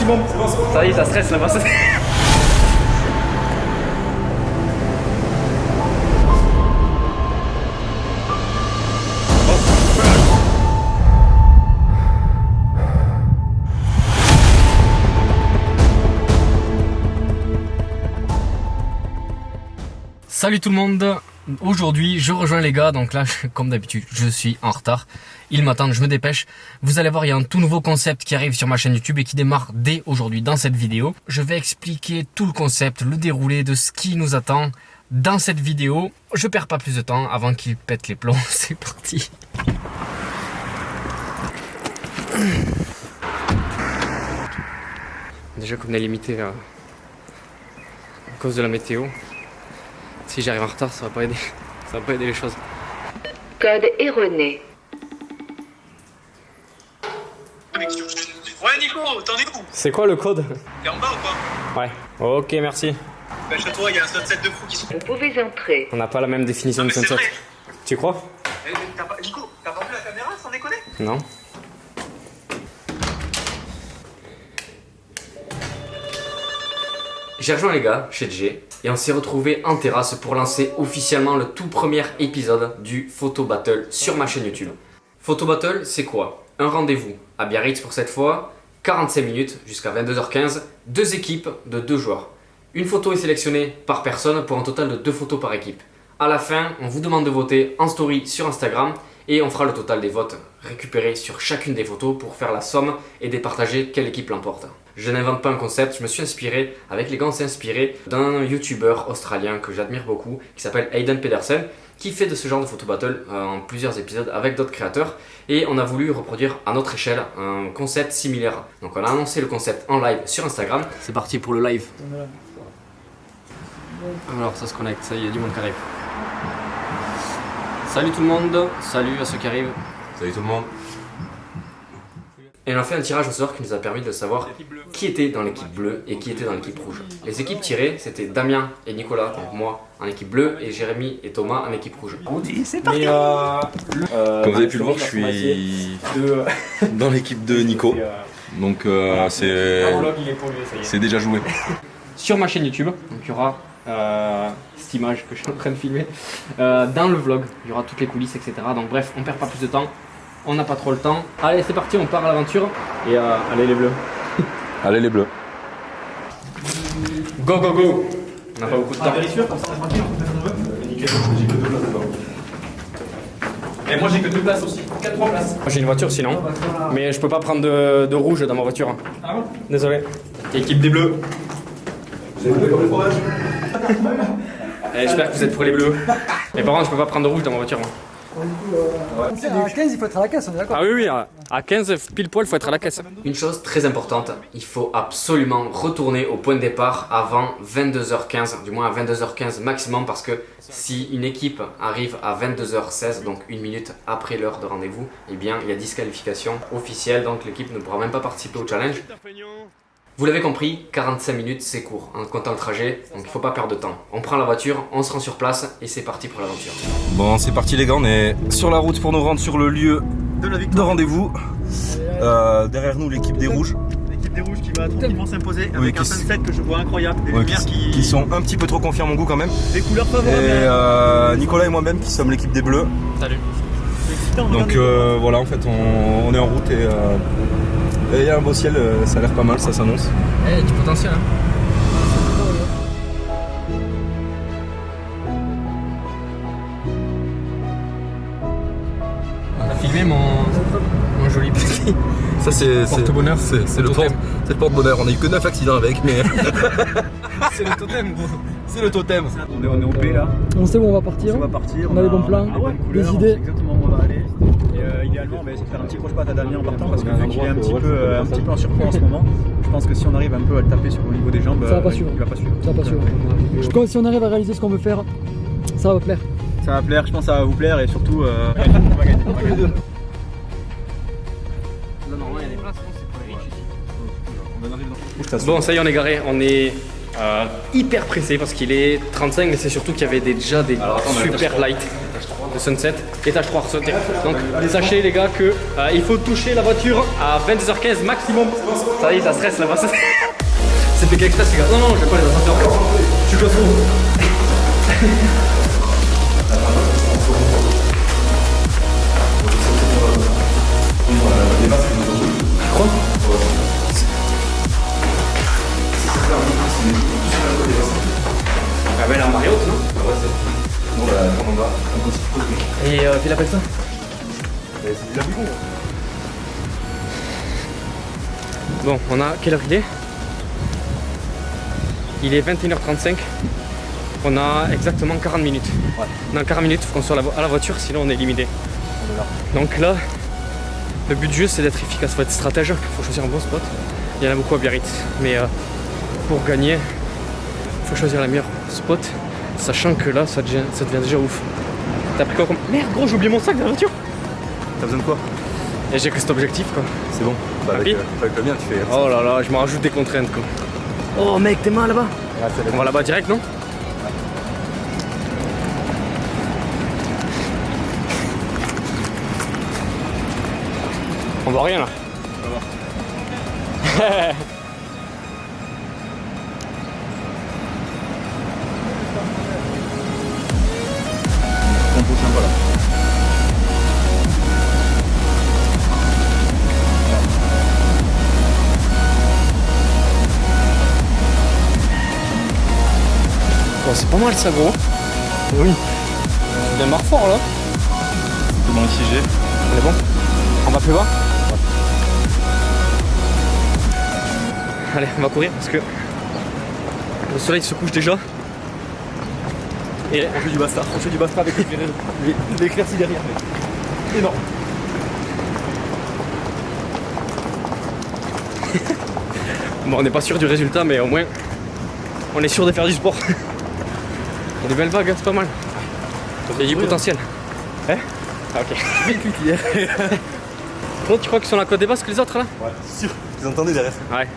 bon. Ça y est, ça stresse là-bas. Salut tout le monde, aujourd'hui je rejoins les gars, donc là comme d'habitude je suis en retard, ils m'attendent, je me dépêche. Vous allez voir, il y a un tout nouveau concept qui arrive sur ma chaîne YouTube et qui démarre dès aujourd'hui dans cette vidéo. Je vais expliquer tout le concept, le déroulé de ce qui nous attend dans cette vidéo. Je perds pas plus de temps avant qu'ils pètent les plombs, c'est parti. Déjà qu'on est limité à cause de la météo. Si j'arrive en retard, ça va pas aider les choses. Code erroné. Ouais Nico, t'en es où? C'est quoi le code? T'es en bas ou quoi? Ouais. Ok, merci. Bah chez toi, il y a un sunset de fou qui sont... Vous pouvez entrer. On n'a pas la même définition de c'est sunset. vrai. Tu crois? Nico, t'as pas vu la caméra sans déconner? Non. J'ai rejoint les gars chez Jay et on s'est retrouvés en terrasse pour lancer officiellement le tout premier épisode du Photo Battle sur ma chaîne YouTube. Photo Battle, c'est quoi? Un rendez-vous à Biarritz pour cette fois, 45 minutes jusqu'à 22h15, deux équipes de 2 joueurs. Une photo est sélectionnée par personne pour un total de 2 photos par équipe. À la fin, on vous demande de voter en story sur Instagram et on fera le total des votes récupérés sur chacune des photos pour faire la somme et départager quelle équipe l'emporte. Je n'invente pas un concept, je me suis inspiré, avec les gars on s'est inspiré d'un youtubeur australien que j'admire beaucoup qui s'appelle Hayden Pedersen qui fait de ce genre de photo battle en plusieurs épisodes avec d'autres créateurs et on a voulu reproduire à notre échelle un concept similaire. Donc on a annoncé le concept en live sur Instagram. C'est parti pour le live. Alors ça se connecte, ça y est, il y a du monde qui arrive. Salut tout le monde, salut à ceux qui arrivent. Salut tout le monde. Et on a fait un tirage au sort qui nous a permis de savoir qui était dans l'équipe bleue et qui était dans l'équipe rouge. Les équipes tirées, c'était Damien et Nicolas, donc moi en équipe bleue, et Jérémy et Thomas en équipe rouge. C'est parti. Comme vous avez pu le voir, je suis dans l'équipe de Nico. Donc c'est déjà joué. Sur ma chaîne YouTube, donc il y aura cette image que je suis en train de filmer. Dans le vlog, il y aura toutes les coulisses, etc. Donc bref, on perd pas plus de temps. On n'a pas trop le temps. Allez, c'est parti, on part à l'aventure. Et allez les bleus. Allez les bleus. Go, go, go. On n'a pas beaucoup de temps. Et moi j'ai que 2 places aussi, 3 places. Moi j'ai une voiture sinon, mais je peux pas prendre de rouge dans ma voiture. Ah bon? Désolé. Équipe des bleus. J'espère que vous êtes pour les bleus. Mais par contre, je peux pas prendre de rouge dans ma voiture. À 15, il faut être à la caisse, on est d'accord? Ah oui, oui, à 15 pile poil, il faut être à la caisse. Une chose très importante, il faut absolument retourner au point de départ avant 22h15, du moins à 22h15 maximum, parce que si une équipe arrive à 22h16, donc 1 minute après l'heure de rendez-vous, eh bien il y a disqualification officielle, donc l'équipe ne pourra même pas participer au challenge. Vous l'avez compris, 45 minutes c'est court en comptant le trajet, donc il ne faut pas perdre de temps. On prend la voiture, on se rend sur place et c'est parti pour l'aventure. Bon, c'est parti les gars, on est sur la route pour nous rendre sur le lieu de rendez-vous. Derrière nous l'équipe des rouges. L'équipe des rouges qui va tranquillement s'imposer avec Oui, un sunset que je vois incroyable, des lumières qui sont un petit peu trop confiants à mon goût quand même. des couleurs favorables. Et Nicolas et moi-même qui sommes l'équipe des bleus. Salut. Donc voilà, en fait on est en route et il y a un beau ciel, ça a l'air pas mal, ça s'annonce. Eh, du potentiel hein. On a filmé mon joli petit Ça c'est porte-bonheur. C'est le porte-bonheur, on a eu que 9 accidents avec mais... C'est le totem gros. C'est le totem. On est au P là, On sait où on va partir. on va partir. On a les bons plans, des des idées. exactement où on va aller. Et idéalement, on va essayer de faire un petit croche-patte à Damien en partant parce que vu qu'il est un petit peu en surpoids en ce moment, je pense que si on arrive un peu à le taper sur le niveau des jambes, Ça va pas suivre. il va pas suivre. Ça va pas suivre. Je pense que si on arrive à réaliser ce qu'on veut faire, ça va plaire. Ça va plaire, je pense que ça va vous plaire et surtout, on va gagner. On va gagner. Là normalement il y a des places, c'est pas riche ici. Bon ça y est on est garé, on est hyper pressé parce qu'il est 35 mais c'est surtout qu'il y avait déjà des super light. de Sunset, étage 3 sauter. Donc sachez les gars que il faut toucher la voiture à 22h15 maximum. Ça y est, ça stresse là-bas. C'est Pékin Express les gars. Non, je vais pas les ascenseurs. Je suis claustro. Je crois. Ah ben la marée haute, non? Ouais, c'est... Non, la grande en bas. Et qu'il appelle ça? C'est du labigon. Bon, on a... Quelle heure il est? Il est 21h35. On a exactement 40 minutes. Ouais. Dans 40 minutes, il faut qu'on soit à la voiture, sinon on est limité. On est là. Donc là, le but du jeu, c'est d'être efficace. Il faut être stratège, il faut choisir un bon spot. Il y en a beaucoup à Biarritz. Mais pour gagner, il faut choisir la meilleure spot, sachant que là, ça devient déjà ouf. T'as pris quoi comme... Merde gros, j'ai oublié mon sac dans la voiture. T'as besoin de quoi? Et j'ai que cet objectif quoi. C'est bon. Bah, avec le mien, tu fais... Oh là là, je m'en rajoute des contraintes quoi. Oh mec, t'es mal là-bas? On va là-bas direct, non? On voit rien là. On va voir. Sympa là. Bon, c'est pas mal ça gros. Oui. Tu démarres fort là. C'est dans le 6G. On est bon? On va plus bas? Ouais. Allez, on va courir parce que le soleil se couche déjà. Et On fait du basta avec l'éclaircie derrière. Énorme. Bon, on n'est pas sûr du résultat, mais au moins on est sûr de faire du sport. Il y a des belles vagues, c'est pas mal. Il y a du potentiel. Hein? Ah ok. hier. Toi, tu crois qu'ils sont à la côte des Basques les autres là? Ouais, c'est sûr. Vous entendez derrière? Ouais.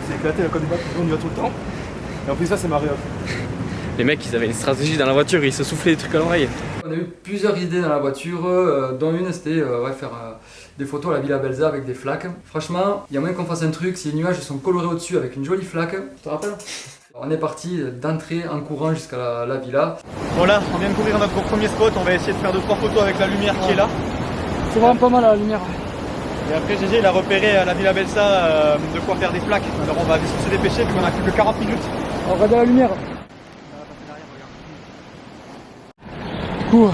C'est éclaté la côte des Basques, on y va tout le temps. Et en plus ça c'est marée haute. Les mecs, ils avaient une stratégie dans la voiture, ils se soufflaient des trucs à l'oreille. On a eu plusieurs idées dans la voiture, dont une c'était faire des photos à la Villa Belza avec des flaques. Franchement, il y a moyen qu'on fasse un truc si les nuages sont colorés au-dessus avec une jolie flaque. Tu te rappelles? On est parti d'entrer en courant jusqu'à la villa. Bon là, on vient de courir notre premier spot, on va essayer de faire 2-3 photos avec la lumière qui est là. C'est vraiment pas mal la lumière. Et après GG il a repéré la Villa Belsa de quoi faire des flaques. Alors on va se dépêcher vu qu'on a plus que 40 minutes. On regarde la lumière. Du coup,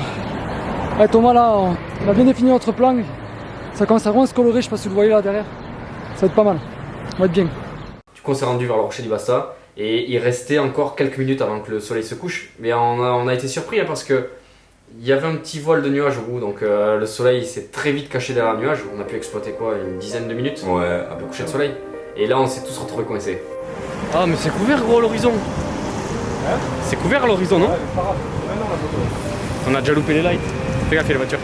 ouais, Thomas là, on a bien défini notre plan. Ça commence à vraiment se colorer, je sais pas si vous le voyez là derrière. Ça va être pas mal, on va être bien. Du coup, on s'est rendu vers le rocher du Basta et il restait encore quelques minutes avant que le soleil se couche. Mais on a été surpris hein, parce que il y avait un petit voile de nuages au bout, donc le soleil s'est très vite caché derrière le nuage. On a pu exploiter quoi, une dizaine de minutes avec le coucher de soleil. Et là, on s'est tous retrouvés coincés. Ah, mais c'est couvert gros à l'horizon. Hein? C'est couvert à l'horizon, non? On a déjà loupé les lights. Fais gaffe, il y a la voiture.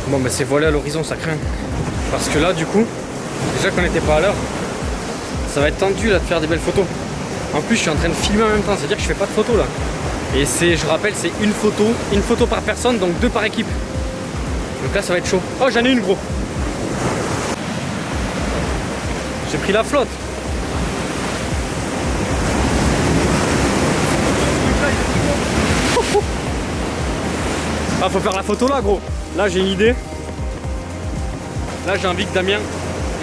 Bon bah c'est voilé à l'horizon, ça craint. Parce que là du coup, déjà qu'on n'était pas à l'heure, ça va être tendu là de faire des belles photos. En plus je suis en train de filmer en même temps, c'est-à-dire que je fais pas de photos là. Et c'est, je rappelle, c'est une photo par personne, donc 2 par équipe. Donc là ça va être chaud. Oh j'en ai une gros. J'ai pris la flotte. Ah faut faire la photo là gros. Là j'ai une idée. Là j'ai envie que Damien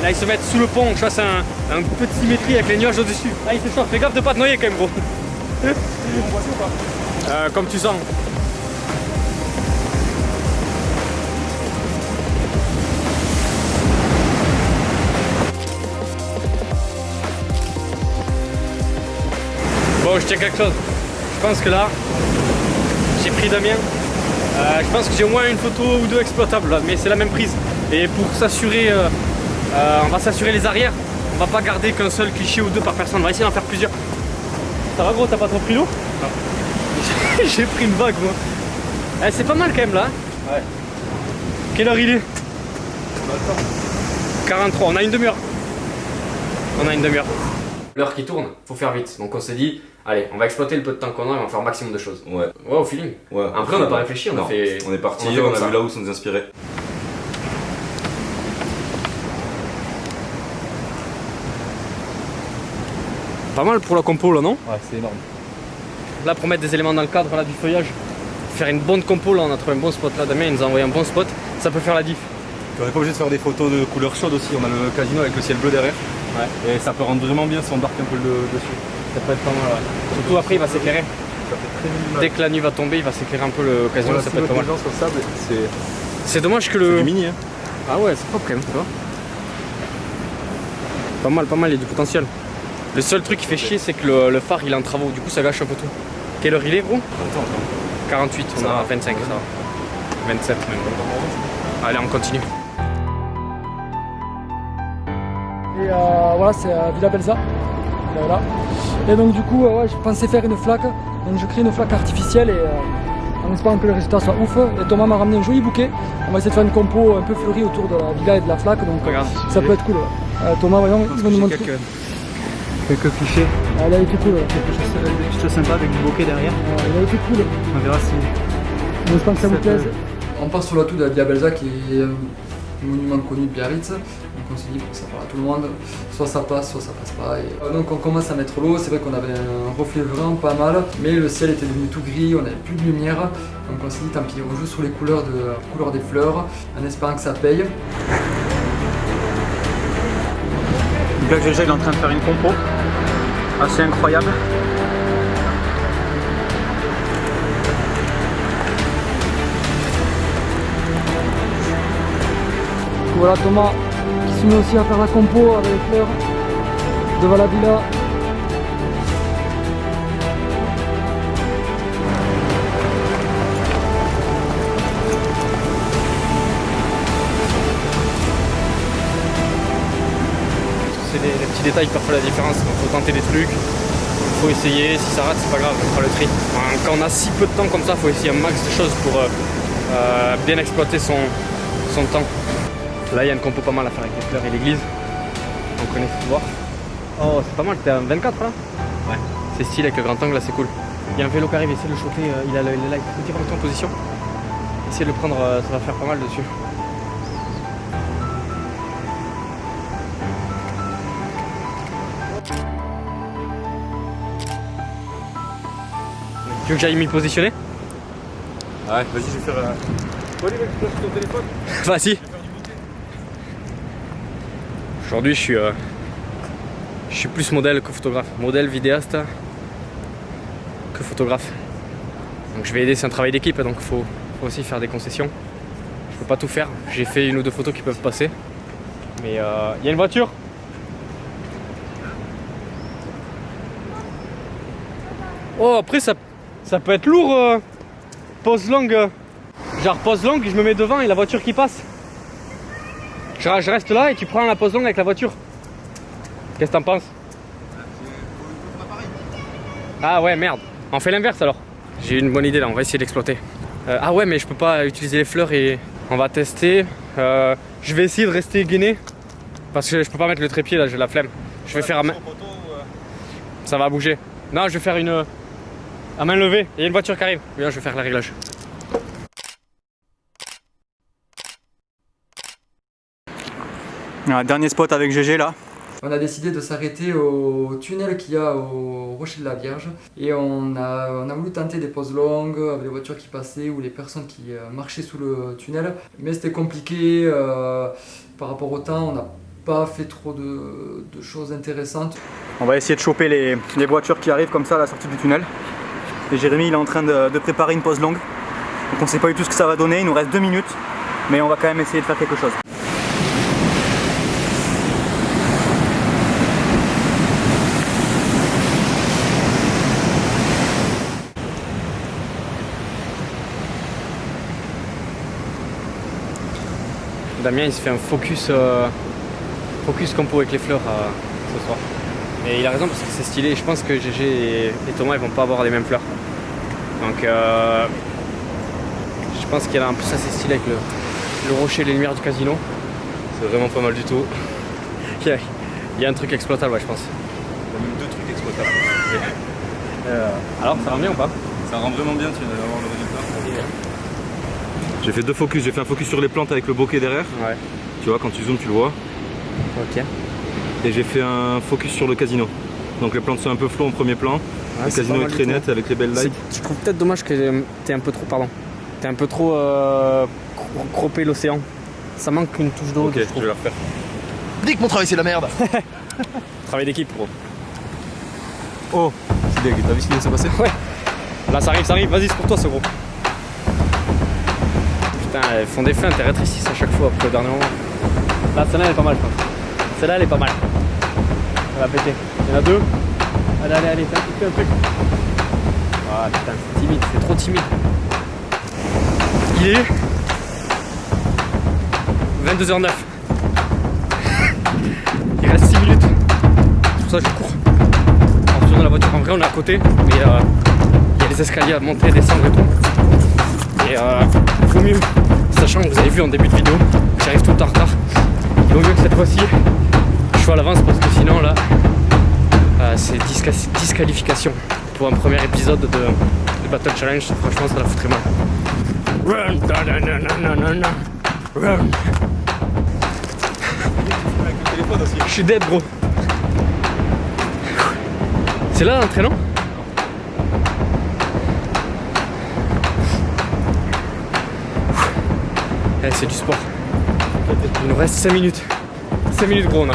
il aille se mettre sous le pont, que je fasse un petit symétrie avec les nuages au-dessus. Ah il fait chaud, fais gaffe de pas te noyer quand même gros. Comme tu sens. Bon je tiens quelque chose. Je pense que là j'ai pris Damien. Je pense que j'ai au moins une photo ou 2 exploitables là, mais c'est la même prise. Et pour s'assurer, on va s'assurer les arrières. On va pas garder qu'un seul cliché ou 2 par personne, on va essayer d'en faire plusieurs. Ça va gros, t'as pas trop pris l'eau? Non. J'ai pris une vague moi. Eh, c'est pas mal quand même là. Ouais. Quelle heure il est? 43, on a une demi-heure. On a une demi-heure. L'heure qui tourne, faut faire vite. Donc on s'est dit, allez, on va exploiter le peu de temps qu'on a et on va faire un maximum de choses. Ouais. Ouais, au feeling. Ouais. Après, on n'a pas réfléchi, on a fait. On est parti, on a fait on comme a ça. vu là où ça nous inspirait. Pas mal pour la compo là, non? Ouais, c'est énorme. Là, pour mettre des éléments dans le cadre là, du feuillage, faire une bonne compo, là, on a trouvé un bon spot là. Damien il nous a envoyé un bon spot, ça peut faire la diff. On n'est pas obligé de faire des photos de couleur chaude aussi, on a le casino avec le ciel bleu derrière. Ouais. Et ça peut rendre vraiment bien si on embarque un peu dessus. Ça peut être pas mal, ouais. Surtout après, il va s'éclairer. Ça fait très minimal. Dès que la nuit va tomber, il va s'éclairer un peu le casino, ça peut être pas mal. Sur le sable, C'est dommage que c'est le. du mini. Hein. Ah ouais, c'est propre quand même, tu vois. Pas mal, il y a du potentiel. Le seul truc qui fait chier, c'est que le phare il est en travaux, du coup ça gâche un peu tout. Quelle heure il est, gros? Attends. 48, on a 25, ça va. 27 même. Allez, on continue. Et voilà, c'est Villa Belza. Voilà. Et donc du coup, ouais, je pensais faire une flaque. Donc je crée une flaque artificielle et en espérant que le résultat soit ouf. Et Thomas m'a ramené un joli bouquet. On va essayer de faire une compo un peu fleurie autour de la villa et de la flaque. Donc Regarde, ça peut être cool. Thomas, voyons, il va nous montrer. Quelques clichés, Il a été cool. des petites choses sympas avec du bokeh derrière. Il a été cool. On verra si. On espère que ça vous Ça plaise. peut- On part sur la tour de la Villa Belza qui est un monument connu de Biarritz. Donc on s'est dit que ça parle à tout le monde. Soit ça passe, soit ça passe pas. Et donc on commence à mettre l'eau. C'est vrai qu'on avait un reflet vraiment pas mal, mais le ciel était devenu tout gris, on n'avait plus de lumière. Donc on s'est dit tant pis, on joue sur les couleurs des fleurs en espérant que ça paye. Donc là, GG il est en train de faire une compo assez incroyable. Voilà Thomas qui se met aussi à faire la compo avec les fleurs devant la villa. C'est les petits détails qui parfois la différence. Il faut tenter des trucs, il faut essayer. Si ça rate, c'est pas grave, on fera le tri. Quand on a si peu de temps comme ça, il faut essayer un max de choses pour bien exploiter son temps. Là, il y a une compo pas mal à faire avec les fleurs et l'église. On connaît ce voir. Oh, c'est pas mal, t'es à 24 là? Ouais. C'est stylé avec le grand angle, là, c'est cool. Il y a un vélo qui arrive, essayez de le choper. Il est là, il faut remettre en position. Essayez de le prendre, ça va faire pas mal dessus. Tu veux que j'aille m'y positionner? Ouais, vas-y, je vais faire un. Ton téléphone. Vas-y. Aujourd'hui, je suis plus modèle que photographe. Modèle, vidéaste que photographe. Donc je vais aider, c'est un travail d'équipe, donc il faut aussi faire des concessions. Je peux pas tout faire. J'ai fait une ou deux photos qui peuvent passer. Mais il y a une voiture. Oh, après ça peut être lourd. Pose longue. Genre pose longue, je me mets devant et la voiture qui passe. Je reste là et tu prends la pose longue avec la voiture. Qu'est-ce que t'en penses? Ah ouais, merde. On fait l'inverse alors. J'ai une bonne idée là, on va essayer d'exploiter. Ah ouais, mais je peux pas utiliser les fleurs et on va tester. Je vais essayer de rester gainé parce que je peux pas mettre le trépied là, j'ai la flemme. Je vais faire à main. Ça va bouger. Non, je vais faire une à main levée. Il y a une voiture qui arrive. Bien, je vais faire la réglage. Dernier spot avec GG là. On a décidé de s'arrêter au tunnel qu'il y a au Rocher de la Vierge et on a voulu tenter des pauses longues avec les voitures qui passaient ou les personnes qui marchaient sous le tunnel, mais c'était compliqué par rapport au temps, on n'a pas fait trop de choses intéressantes. On va essayer de choper les voitures qui arrivent comme ça à la sortie du tunnel. Et Jérémy il est en train de préparer une pause longue. Donc on ne sait pas du tout ce que ça va donner, il nous reste 2 minutes, mais on va quand même essayer de faire quelque chose. Damien il se fait un focus compo avec les fleurs ce soir. Et il a raison parce que c'est stylé. Je pense que GG et Thomas ils vont pas avoir les mêmes fleurs. Donc je pense qu'il y a un peu ça, c'est stylé avec le rocher et les lumières du casino. C'est vraiment pas mal du tout. Il y a un truc exploitable, ouais, je pense. Il y a même 2 trucs exploitables. Alors, ça rend bien ou pas? Ça rend vraiment bien, tu vas voir le résultat. J'ai fait 2 focus, j'ai fait un focus sur les plantes avec le bokeh derrière. Ouais. Tu vois, quand tu zoomes, tu le vois. Ok. Et j'ai fait un focus sur le casino. Donc les plantes sont un peu flots en premier plan. Ouais, le casino est très net avec les belles lights. Je trouve peut-être dommage que t'es un peu trop, t'es un peu trop croppé l'océan. Ça manque une touche d'eau. Ok, je vais la refaire. Dis que mon travail c'est la merde. Travail d'équipe, gros. Oh, c'est dingue, t'as vu ce qui vient de se passer? Ouais. Là, ça arrive. Vas-y, c'est pour toi, ce gros. Putain, elles font des feintes, elles rétrécissent à chaque fois après le dernier moment. Là, celle-là, elle est pas mal, je pense. Celle-là, elle est pas mal. Elle va péter. Il y en a 2. Allez, fais un truc. Ah, putain, c'est timide, c'est trop timide. Il est 22h09. Il reste 6 minutes. C'est pour ça que je cours. En retournant dans la voiture, en vrai, on est à côté, mais il y a des escaliers à monter, descendre et tout. Et il vaut mieux, sachant que vous avez vu en début de vidéo que j'arrive tout le temps en retard, il vaut mieux que cette fois-ci je sois à l'avance parce que sinon là c'est disqualification pour un premier épisode de Battle Challenge. Franchement, ça la foutrait mal. Run, run. Je suis dead, gros. C'est là l'entraînement? Eh, c'est du sport. Il nous reste 5 minutes. 5 minutes, gros, on a.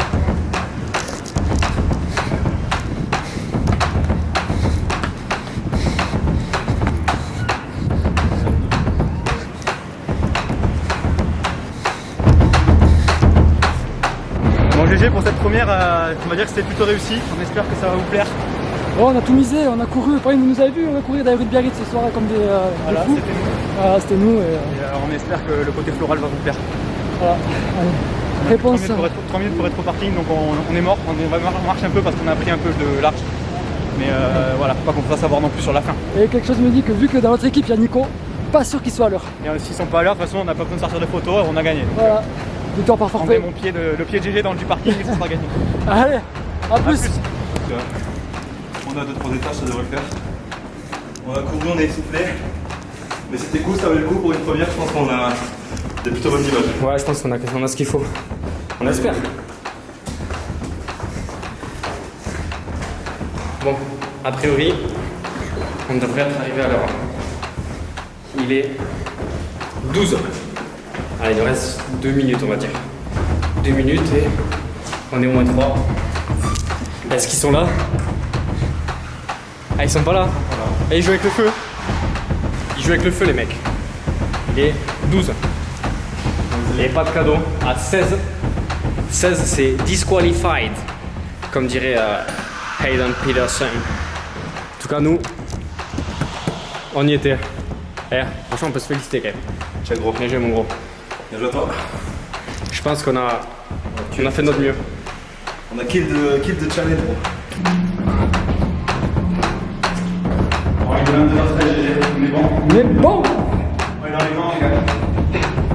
Bon GG pour cette première, on va dire que c'était plutôt réussi, on espère que ça va vous plaire. Oh, on a tout misé, on a couru. Pareil, vous nous avez vu, on a couru dans les rues de Biarritz ce soir comme des Voilà, fous. c'était nous. Voilà, c'était nous. Et on espère que le côté floral va vous plaire. Voilà, allez. Réponse. 3 minutes pour être au parking, donc on est mort, on marche un peu parce qu'on a pris un peu de large. Mais voilà, faut pas qu'on fasse savoir non plus sur la fin. Et quelque chose me dit que vu que dans notre équipe il y a Nico, pas sûr qu'il soit à l'heure. Et s'ils sont pas à l'heure, de toute façon on n'a pas besoin de sortir de photos, on a gagné. Voilà, victoire par On met forfait. le pied de GG dans le du parking et ça sera gagné. Allez, à plus. On a 2-3 étages, ça devrait le faire. On a couru, on est essoufflé. Mais c'était cool, ça valait le coup pour une première. Je pense qu'on a des plutôt bonnes images. Ouais, je pense qu'on a ce qu'il faut. On espère. Bon, a priori, on devrait être arrivé à l'heure. Il est 12. Allez, il nous reste 2 minutes, on va dire. 2 minutes et on est au moins 3. Est-ce qu'ils sont là? Ah, ils sont pas là. Et ils jouent avec le feu. Ils jouent avec le feu, les mecs. Il est 12. Et pas de cadeau. À 16. 16, c'est disqualified. Comme dirait Hayden Peterson. En tout cas, nous, on y était. Eh, franchement, on peut se féliciter quand même. Ciao gros. Bien joué, mon gros. Bien joué à toi. Je pense qu'on a fait notre mieux. On a kill the challenge gros. On est bon. On est bon. On est dans les temps, les gars.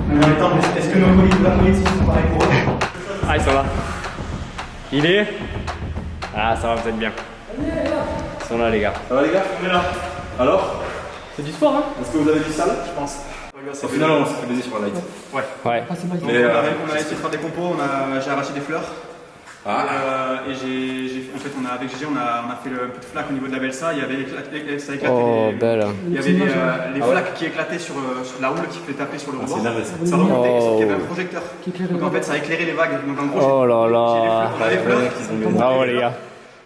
On est dans les temps, mais est-ce que nos polices sont pareils pour eux? Ah, ils sont là. Il est. Ah, ça va peut-être bien. Ils sont là, les gars. Ça va les gars? On est là. Alors? C'est du sport, hein? Est-ce que vous avez du sale? Je pense. Au final, on s'est fait baiser sur un light. Ouais. Ah, c'est magique. Mais On a essayé de faire des compos, j'ai arraché des fleurs. Et en fait, avec GG, on a fait un peu de flaque au niveau de la Belsa. Il y avait ça éclatait. Oh, belle. Il y avait les flaques qui éclataient sur la houle qui fait taper sur le rebord. c'est énervé ça. Ça remontait, Oh. sauf qu'il y avait un projecteur. Qui éclairait Donc les en fait, ça a éclairé les vagues. Donc en gros, Oh là j'ai là. les fleurs. Bravo, les gars.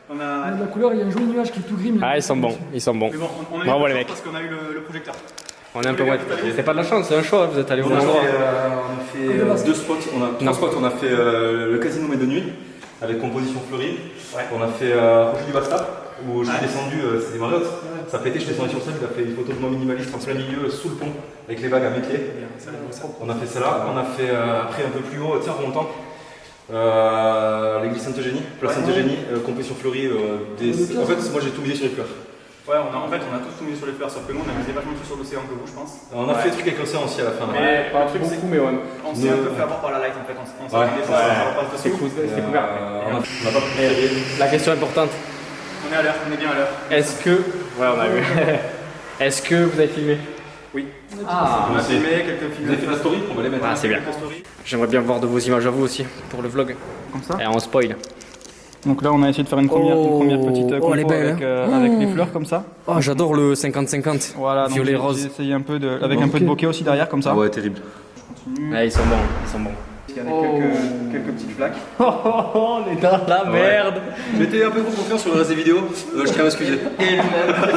On a... La couleur, il y a un joli nuage qui est tout gris. Mais Ah, ils sont bons. Ils sont bons. Mais bon, on a eu Bravo, un peu les de mecs. chance parce qu'on a eu le projecteur. On est un peu ouais. C'est pas de la chance, c'est un choix. Vous êtes allés au bon endroit. On a fait 2 spots. On a 3 spots. On a fait le casino mais de nuit avec composition fleurie. Ouais. On a fait Rocher du Basta où je suis descendu, c'était Marriott. Ça pétait, je suis descendu sur scène. Il a fait une photo de moi minimaliste en plein milieu sous le pont avec les vagues à mes pieds. On a fait ça là. On a fait après un peu plus haut, tiens, remontant. L'église Sainte-Eugénie, place Sainte-Eugénie, composition fleurie. En fait, moi j'ai tout misé sur les fleurs. Ouais, en fait, on a tous tout mis sur les fleurs, sauf que nous, on a misé vachement plus sur l'océan que vous, je pense. On a fait des trucs avec l'océan aussi à la fin. Mais pas beaucoup, mais ouais. On s'est un peu fait avoir par la light en fait. On s'est dit, ça repasse dessous. C'était couvert. On n'a pas pu La question importante, On est à l'heure, on est bien à l'heure. est-ce que... Ouais, on a vu. Est-ce que vous avez filmé? Oui. Ah, On a filmé quelques films. Vous avez fait la story? On va les mettre. c'est bien. J'aimerais bien voir de vos images à vous aussi, pour le vlog. Comme ça. Et on spoil. Donc là, on a essayé de faire une première petite compo elle est belle, avec les fleurs comme ça. Oh, j'adore le 50-50. Voilà, donc Violet j'ai rose. essayé un peu avec un peu de bokeh aussi derrière comme ça. Ouais, terrible. Ouais, ils sont bons, ils sont bons. Avec quelques petites flaques. Oh, on est dans la merde. J'étais un peu trop confiant sur le reste des vidéos, je tiens à m'excuser. Et parce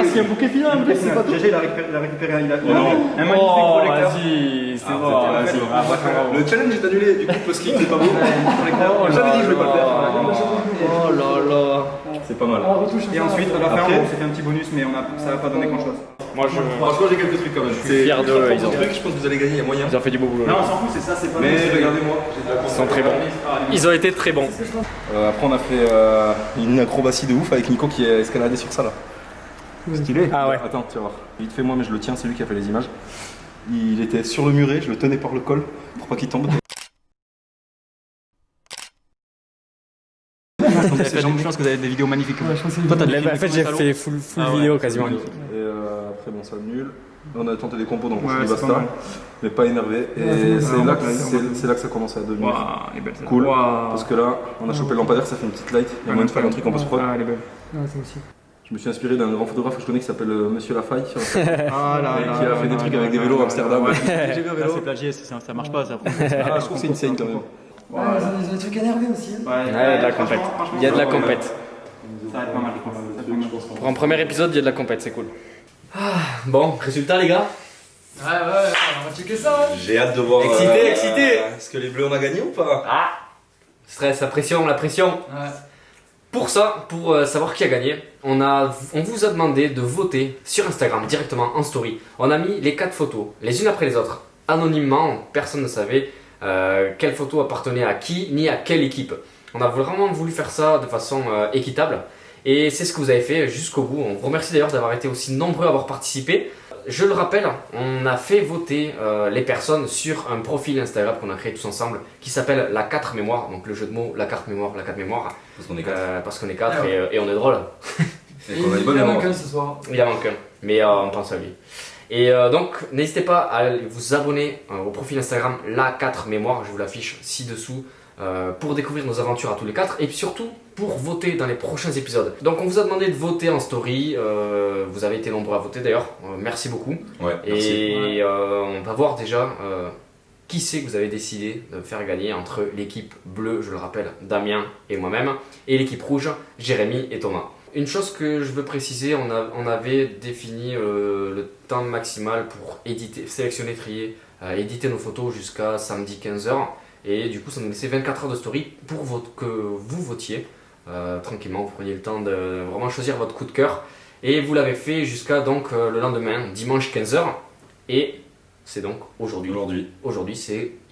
qu'il y a un bouquet final en plus. GG, il a récupéré un magnifique collecteur. Vas-y, c'est bon, Le challenge est annulé du coup parce qu'il était pas beau. J'avais dit que je voulais pas le faire. Oh là là. C'est pas mal. Et ensuite, à la fin, Après- on s'est fait un petit bonus, mais ça n'a pas donné grand chose. Moi, Franchement, j'ai quelques trucs quand même. suis fier d'eux, ils ont- Je pense que vous allez gagner, il y a moyen. ils ont fait du beau boulot. Non, on s'en fout, c'est ça, c'est pas Mais regardez-moi, j'ai de la Ils sont très bons. Ils ont été très bons. Après, on a fait une acrobatie de ouf avec Nico qui est escaladé sur ça là. stylé. Ah ouais. Attends, tu vas voir. Vite fait, moi, mais je le tiens, c'est lui qui a fait les images. Il était sur le muret, je le tenais par le col pour pas qu'il tombe. Je pense que vous avez des vidéos magnifiques. Ouais, je pense que c'est Toi, t'as une- en fait, j'ai fait full vidéo quasiment. Et après, bon, ça nul. On a tenté des compos donc Ouais, on c'est basta, pas mal. mais pas énervé. Et c'est là que ça commence à devenir Elle est belle celle-là. cool. Parce que là, on a chopé le lampadaire, ça fait une petite light. Il y a moyen de faire un truc en post-prod. Ah, elle est belle. Ouais, ça aussi. Je me suis inspiré d'un grand photographe que je connais qui s'appelle Monsieur Lafaille, sur Ah là et qui a fait des trucs avec des vélos à Amsterdam. J'ai vu un vélo. C'est plagié, ça marche pas ça. Ah, je trouve que c'est insane quand même. Ouais, ils ont des trucs énervés aussi. Hein. Ouais, de la compète. Il y a de la compète. Ça va être pas mal, je pense. Pour un premier épisode, il y a de la compète, c'est cool. Bon, résultat les gars. Ouais, on va checker ça. Hein. J'ai hâte de voir. Excité. Est-ce que les bleus on a gagné ou pas? Ah, stress, la pression. Ouais. Pour ça, pour savoir qui a gagné, on vous a demandé de voter sur Instagram directement en story. On a mis les 4 photos, les unes après les autres, anonymement, personne ne savait quelle photo appartenait à qui, ni à quelle équipe. On a vraiment voulu faire ça de façon équitable et c'est ce que vous avez fait jusqu'au bout. On vous remercie d'ailleurs d'avoir été aussi nombreux à avoir participé. Je le rappelle, on a fait voter les personnes sur un profil Instagram qu'on a créé tous ensemble qui s'appelle La 4 Mémoire, donc le jeu de mots La Carte Mémoire, La 4 Mémoire. Parce qu'on est 4. Parce qu'on est 4 Ah ouais. et on est drôle. Et qu'on a une bonne Il y en a mémoire. qu'un ce soir. Il en manque un, mais on pense à lui. Et donc, n'hésitez pas à aller vous abonner au profil Instagram La 4 Mémoire, je vous l'affiche ci-dessous, pour découvrir nos aventures à tous les 4 et puis surtout pour voter dans les prochains épisodes. Donc, on vous a demandé de voter en story, vous avez été nombreux à voter d'ailleurs, merci beaucoup. Ouais, merci. Et on va voir déjà qui c'est que vous avez décidé de faire gagner entre l'équipe bleue, je le rappelle, Damien et moi-même, et l'équipe rouge, Jérémy et Thomas. Une chose que je veux préciser, on avait défini le temps maximal pour éditer, sélectionner, trier, éditer nos photos jusqu'à samedi 15h. Et du coup, ça nous laissait 24 heures de story pour que vous votiez tranquillement. Vous preniez le temps de vraiment choisir votre coup de cœur. Et vous l'avez fait jusqu'à donc le lendemain, dimanche 15h. Et c'est donc aujourd'hui.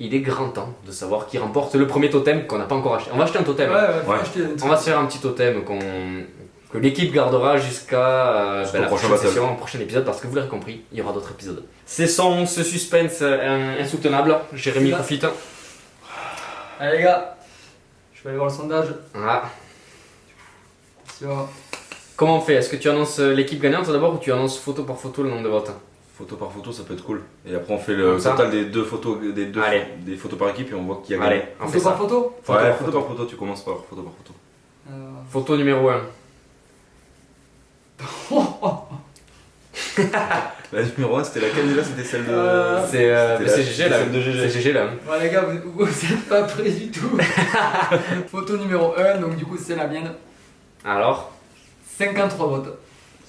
Il est grand temps de savoir qui remporte le premier totem qu'on n'a pas encore acheté. On va acheter un totem. Faut Ouais. acheter un On va se faire un petit totem que l'équipe gardera jusqu'à la prochain prochaine battle. session, au prochain épisode, parce que vous l'avez compris, il y aura d'autres épisodes. C'est sans ce suspense insoutenable. Jérémy Là. profite. Allez les gars, je vais aller voir le sondage. Ah. Sur... Comment on fait? Est-ce que tu annonces l'équipe gagnante d'abord ou tu annonces photo par photo le nombre de votes? Photo par photo, ça peut être cool. Et après, on fait le Comme ça. total des deux photos, Allez. des photos par équipe et on voit qui a gagné. Allez, on fait Photo ça. par photo Ouais, photo par photo, tu commences par photo par photo. Photo numéro 1. La numéro 1, c'était laquelle déjà? C'était celle de. C'est GG là. Celle de GG. C'est GG là. Ouais les gars, vous êtes pas prêts du tout. Photo numéro 1, donc du coup c'est la mienne. Alors, 53 votes.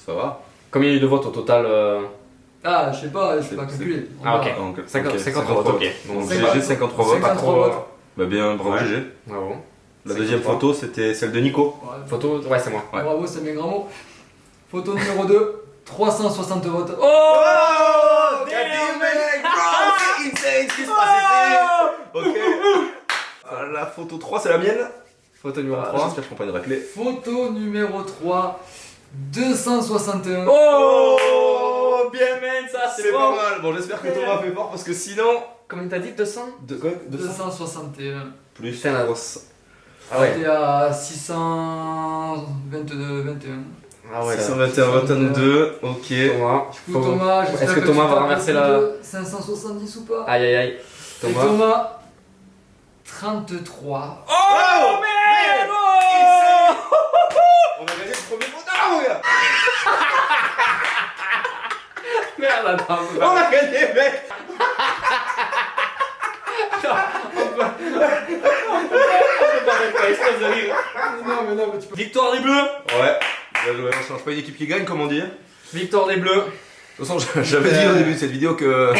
Ça va? combien il y a eu de votes au total Ah, je sais pas C'est- pas calculer. On Ah, va- ok. Donc, 53 votes. Ok. Donc, Donc GG, 53 votes. 53 votes. Bah bien, bravo Ouais. GG. Bravo. La deuxième photo, c'était celle de Nico. Ouais, Photo, ouais, c'est moi. Ouais. Bravo, c'est mes grands mots. Photo numéro 2, 360 votes. Oh Ok. La photo 3, c'est la mienne. Photo numéro 3. J'espère que je prends pas une raclée. Photo numéro 3, 261. Oh, bien, man, ça, C'est pas mal. Bon, j'espère que Thomas fait fort parce que sinon. Combien t'as dit 200 De quoi 261. Plus. Putain, là. Ah T'es à 622, 21. Ah ouais, là. 621, 22, ok. Thomas. Du coup, Thomas, j'espère Est-ce que Thomas tu va tapes renverser le la. 570 ou pas? Aïe aïe aïe. Et Thomas. Thomas, 33. Oh, merde! On a gagné le premier photo, mon gars. Merde, attends. On a gagné, mec. Non, mais tu peux. Victoire des Bleus! Ouais. Bien joué, on change pas une équipe qui gagne, comme on dit. De Victoire des Bleus! toute façon, j'avais dit au début de cette vidéo que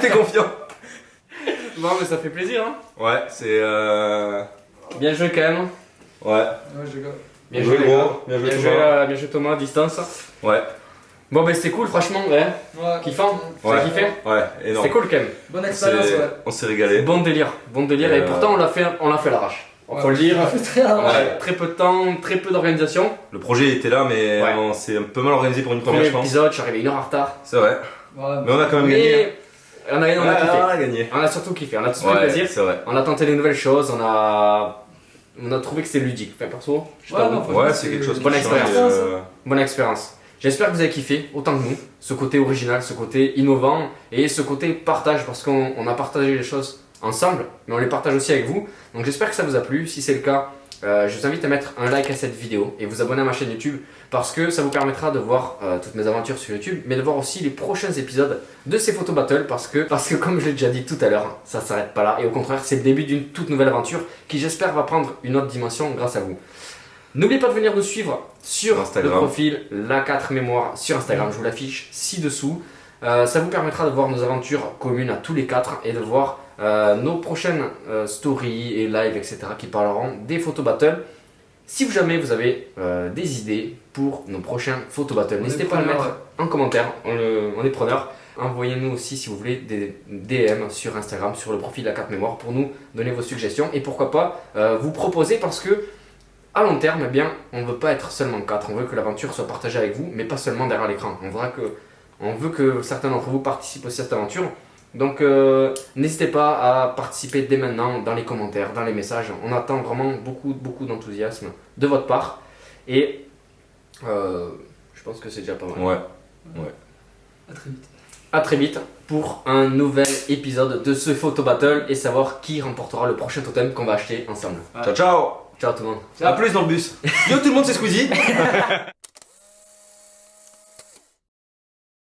t'es confiant. Bon, mais ça fait plaisir, hein? Ouais, c'est. Bien joué quand même. Ouais. Ouais, je gars. Bien joué, les gars. Bien joué, Bien Thomas. joué Thomas à distance. Ouais. Bon, ben c'était cool, franchement, ouais. Ouais. Kiffant. Ouais. T'as kiffé? Ouais, énorme. C'était cool quand même. Bonne expérience, C'est- ouais. On s'est régalé. Bon délire, et pourtant on l'a fait à l'arrache. Ouais, Faut le dire. Très rare. Ouais. Très peu de temps, très peu d'organisation. Le projet était là, mais Ouais. on s'est un peu mal organisé pour une première, Premier je pense. épisode, je suis arrivé 1 heure en retard. C'est vrai. Ouais. Mais on a quand même gagné. Mais on a kiffé. On a gagné. On a surtout kiffé, on a tous pris Ouais, plaisir. c'est vrai. On a tenté des nouvelles choses, on a trouvé que c'était ludique. Enfin, perso, je Ouais, t'avoue. non, franchement, Ouais, c'est quelque chose qui bonne change, expérience. et, Bonne expérience. J'espère que vous avez kiffé autant que nous, ce côté original, ce côté innovant et ce côté partage parce qu'on a partagé les choses ensemble, mais on les partage aussi avec vous. Donc j'espère que ça vous a plu. Si c'est le cas, je vous invite à mettre un like à cette vidéo et vous abonner à ma chaîne YouTube parce que ça vous permettra de voir toutes mes aventures sur YouTube, mais de voir aussi les prochains épisodes de ces photo battles parce que comme je l'ai déjà dit tout à l'heure, ça s'arrête pas là et au contraire c'est le début d'une toute nouvelle aventure qui j'espère va prendre une autre dimension grâce à vous. N'oubliez pas de venir nous suivre sur Instagram. le profil La4 Mémoire sur Instagram, je vous l'affiche ci-dessous. Ça vous permettra de voir nos aventures communes à tous les quatre et de voir nos prochaines stories et lives, etc. qui parleront des photo battles. Si jamais vous avez des idées pour nos prochains photo battles, n'hésitez pas à le mettre en commentaire, on est preneur. Envoyez-nous aussi si vous voulez des DM sur Instagram, sur le profil La4 Mémoire pour nous donner vos suggestions et pourquoi pas vous proposer parce que à long terme, eh bien, on ne veut pas être seulement 4, on veut que l'aventure soit partagée avec vous, mais pas seulement derrière l'écran. On veut que certains d'entre vous participent aussi à cette aventure. Donc n'hésitez pas à participer dès maintenant dans les commentaires, dans les messages. On attend vraiment beaucoup d'enthousiasme de votre part. Et je pense que c'est déjà pas mal. Ouais. À très vite. A très vite pour un nouvel épisode de ce photo battle et savoir qui remportera le prochain totem qu'on va acheter ensemble. Ciao, ciao. Ciao tout le monde. A plus dans le bus. Yo tout le monde, c'est Squeezie.